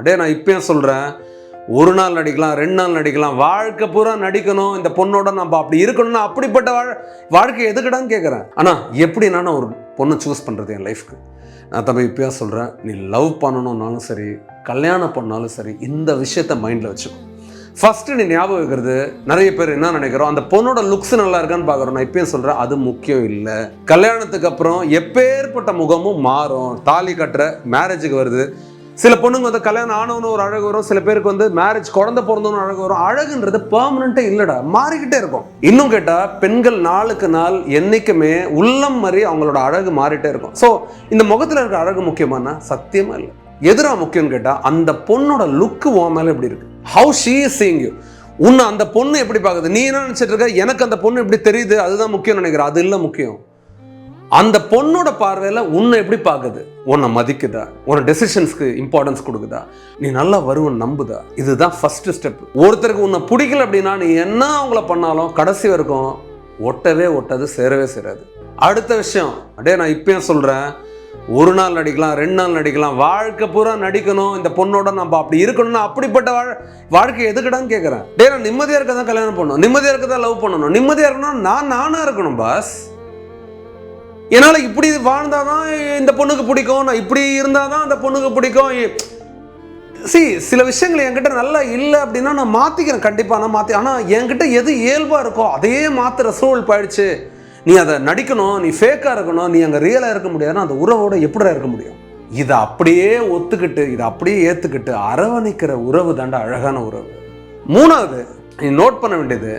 அடே நான் இப்பயும் சொல்கிறேன், ஒரு நாள் நடிக்கலாம், 2 நாள் நடிக்கலாம், வாழ்க்கை பூரா நடிக்கணும், இந்த பொண்ணோட நம்ம அப்படி இருக்கணும்னா அப்படிப்பட்ட வாழ்க்கை எதுக்குடான்னு கேட்குறேன். ஆனால் எப்படின்னா நான் ஒரு பொண்ணை சூஸ் பண்ணுறது என் லைஃப்க்கு. நான் தம்பி இப்பயும் சொல்கிறேன், நீ லவ் பண்ணணுன்னாலும் சரி, கல்யாணம் பண்ணாலும் சரி, இந்த விஷயத்த மைண்டில் வச்சுக்கோ. ஃபஸ்ட்டு நீ ஞாபகம் வைக்கிறது, நிறைய பேர் என்ன நினைக்கிறோம், அந்த பொண்ணோட லுக்ஸ் நல்லா இருக்கான்னு பார்க்குறோம். நான் இப்பயும் சொல்கிறேன், அது முக்கியம் இல்லை. கல்யாணத்துக்கு அப்புறம் எப்பேற்பட்ட முகமும் மாறும். தாலி கட்டுற மேரேஜுக்கு வருது, சில பொண்ணுங்க வந்து கல்யாணம் ஆனவனு ஒரு அழகு வரும், சில பேருக்கு வந்து மேரேஜ் குழந்தை பிறந்தவனு அழகு வரும். அழகுன்றது பெர்மனண்டே இல்லடா, மாறிக்கிட்டே இருக்கும். இன்னும் கேட்டா பெண்கள் நாளுக்கு நாள் என்னைக்குமே உள்ளம் மாதிரி அவங்களோட அழகு மாறிட்டே இருக்கும். ஸோ இந்த முகத்துல இருக்க அழகு முக்கியமானா சத்தியமா இல்லை. எதிரா முக்கியம்னு கேட்டா அந்த பொண்ணோட லுக்கு உன் மேல எப்படி இருக்கு, how she is seeing you. உன்னை அந்த பொண்ணு எப்படி பார்க்குது, நீ என்ன நினைச்சிட்டு இருக்க, எனக்கு அந்த பொண்ணு எப்படி தெரியுது, அதுதான் முக்கியம் நினைக்கிற. அது இல்லை முக்கியம். அந்த பொண்ணோட பார்வையில் உன்னை எப்படி பார்க்குது, உன்னை மதிக்குதா, உன்னை டெசிஷன்ஸ்க்கு இம்பார்ட்டன்ஸ் கொடுக்குதா, நீ நல்லா வருவன் நம்புதா. இதுதான் ஃபர்ஸ்ட் ஸ்டெப். ஒருத்தருக்கு உன்னை பிடிக்கல அப்படின்னா நீ என்ன அவங்கள பண்ணாலும் கடைசி வரைக்கும் ஒட்டவே ஒட்டாது, சேரவே சேராது. அடுத்த விஷயம், அடே நான் இப்பயும் சொல்கிறேன், ஒரு நாள் நடிக்கலாம், 2 நாள் நடிக்கலாம், வாழ்க்கை பூரா நடிக்கணும், இந்த பொண்ணோட நம்ம அப்படி இருக்கணும்னா அப்படிப்பட்ட வாழ்க்கை எதுக்குடான்னு கேட்குறேன். டே நான் நிம்மதியாக இருக்க தான் கல்யாணம் பண்ணணும், நிம்மதியாக இருக்க தான் லவ் பண்ணணும், நிம்மதியாக இருக்கணும் நானாக இருக்கணும் பாஸ். என்னால் இப்படி வாழ்ந்தாதான் இந்த பொண்ணுக்கு பிடிக்கும், நான் இப்படி இருந்தால் தான் அந்த பொண்ணுக்கு பிடிக்கும். சில விஷயங்கள் என்கிட்ட நல்லா இல்லை அப்படின்னா நான் மாற்றிக்கிறேன், கண்டிப்பாக நான் மாற்றி. ஆனால் என்கிட்ட எது இயல்பாக இருக்கோ அதையே மாற்றுற சூழல் போயிடுச்சு. நீ அதை நடிக்கணும், நீ ஃபேக்காக இருக்கணும், நீ அங்கே ரியலாக இருக்க முடியாதுன்னா அந்த உறவோட எப்படிடா இருக்க முடியும்? இதை அப்படியே ஒத்துக்கிட்டு, இதை அப்படியே ஏற்றுக்கிட்டு அரவணைக்கிற உறவு தாண்டா அழகான உறவு. மூணாவது நீ நோட் பண்ண வேண்டியது,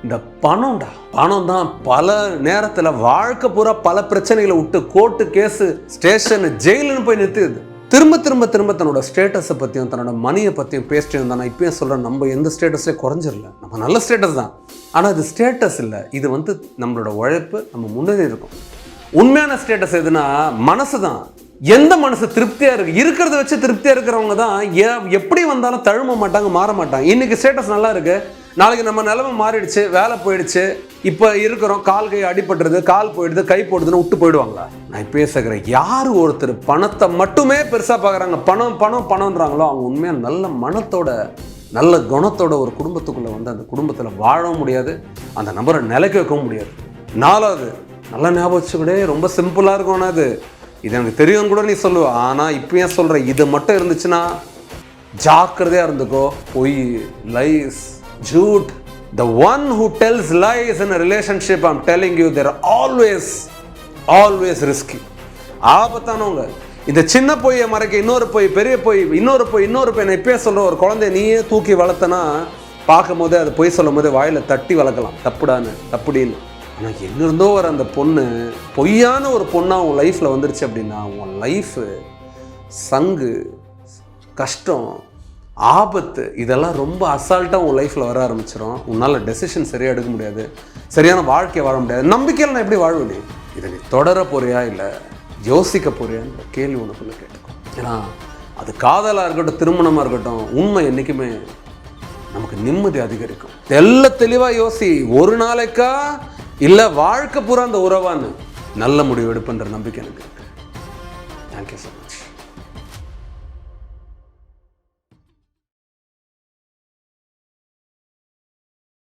இந்த பணம்டா. பணம் தான் பல நேரத்தில் வாழ்க்கை பூரா பல பிரச்சனைகளை விட்டு கோர்ட்டு கேஸு ஸ்டேஷனு ஜெயிலுன்னு போய் நிறுத்துது. திரும்ப திரும்ப திரும்ப தன்னோட ஸ்டேட்டஸை பற்றியும் தன்னோட மணியை பற்றியும் பேசிட்டு இருந்தா, நான் இப்பயும் சொல்கிறேன், நம்ம எந்த ஸ்டேட்டஸ்லேயே குறைஞ்சிடல, நம்ம நல்ல ஸ்டேட்டஸ் தான். ஆனால் இது ஸ்டேட்டஸ் இல்லை, இது வந்து நம்மளோட உழைப்பு, நம்ம முன்னேறி இருக்கும். உண்மையான ஸ்டேட்டஸ் எதுனா மனசு தான். எந்த மனசு திருப்தியாக இருக்குது, இருக்கிறத வச்சு திருப்தியாக இருக்கிறவங்க தான் எப்படி வந்தாலும் தழும மாட்டாங்க, மாற மாட்டாங்க. இன்றைக்கி ஸ்டேட்டஸ் நல்லா இருக்குது, நாளைக்கு நம்ம நிலைமை மாறிடுச்சு, வேலை போயிடுச்சு, இப்போ இருக்கிறோம், கால் கை அடிபட்டுறது, கால் போயிடுது, கை போடுதுன்னு விட்டு போயிடுவாங்களா? நான் இப்போ பேசுகிறேன், யார் ஒருத்தர் பணத்தை மட்டுமே பெருசாக பார்க்குறாங்க, பணம் பணம் பணம்ன்றாங்களோ அவங்க உண்மையாக நல்ல மனத்தோட நல்ல குணத்தோட ஒரு குடும்பத்துக்குள்ளே வந்து அந்த குடும்பத்தில் வாழவும் முடியாது, அந்த நபரை நிலைக்க வைக்கவும் முடியாது. 4வது நல்லா ஞாபகம் வச்சுக்கூட, ரொம்ப சிம்பிளாக இருக்கும். அது இது எனக்கு தெரியும் கூட நீ சொல்லுவ, ஆனால் இப்பயும் சொல்கிறேன், இது மட்டும் இருந்துச்சுன்னா ஜாக்கிரதையாக இருந்துக்கோ. பொய், லைஸ், ஜூட். The one who tells lies in a relationship, I'm telling you, they're always risky. ஆபத்தானவங்க. இந்த சின்ன பொய்யை மறைக்க இன்னொரு பொய், பெரிய பொய், இன்னொரு பொய். நான் இப்பயே சொல்கிறேன், ஒரு குழந்தைய நீயே தூக்கி வளர்த்தனா பார்க்கும் போதே அது பொய் சொல்லும் போதே வாயில் தட்டி வளர்க்கலாம், தப்புடின்னு. ஆனால் எங்கிருந்தோ வர அந்த பொண்ணு பொய்யான ஒரு பொண்ணாக உன் லைஃப்பில் வந்துருச்சு அப்படின்னா உன் லைஃபு சங்கு, கஷ்டம், ஆபத்து, இதெல்லாம் ரொம்ப அசால்ட்டாக உன் லைஃப்பில் வர ஆரம்பிச்சிடும். உன்னால் டெசிஷன் சரியாக எடுக்க முடியாது, சரியான வாழ்க்கையை வாழ முடியாது. நம்பிக்கையில் நான் எப்படி வாழ்வேன்? இதை நீ தொடர போறியா இல்லை யோசிக்க போறியான்ற கேள்வி உனக்குள்ள கேட்டுக்கும். ஏன்னா அது காதலாக இருக்கட்டும், திருமணமாக இருக்கட்டும், உண்மை என்றைக்குமே நமக்கு நிம்மதி அதிகரிக்கும். எல்லாம் தெளிவாக யோசி, ஒரு நாளைக்கா இல்லை வாழ்க்கை பூரா அந்த உறவான்னு நல்ல முடிவு எடுப்புன்ற நம்பிக்கை எனக்கு இருக்கு. Thank you sir.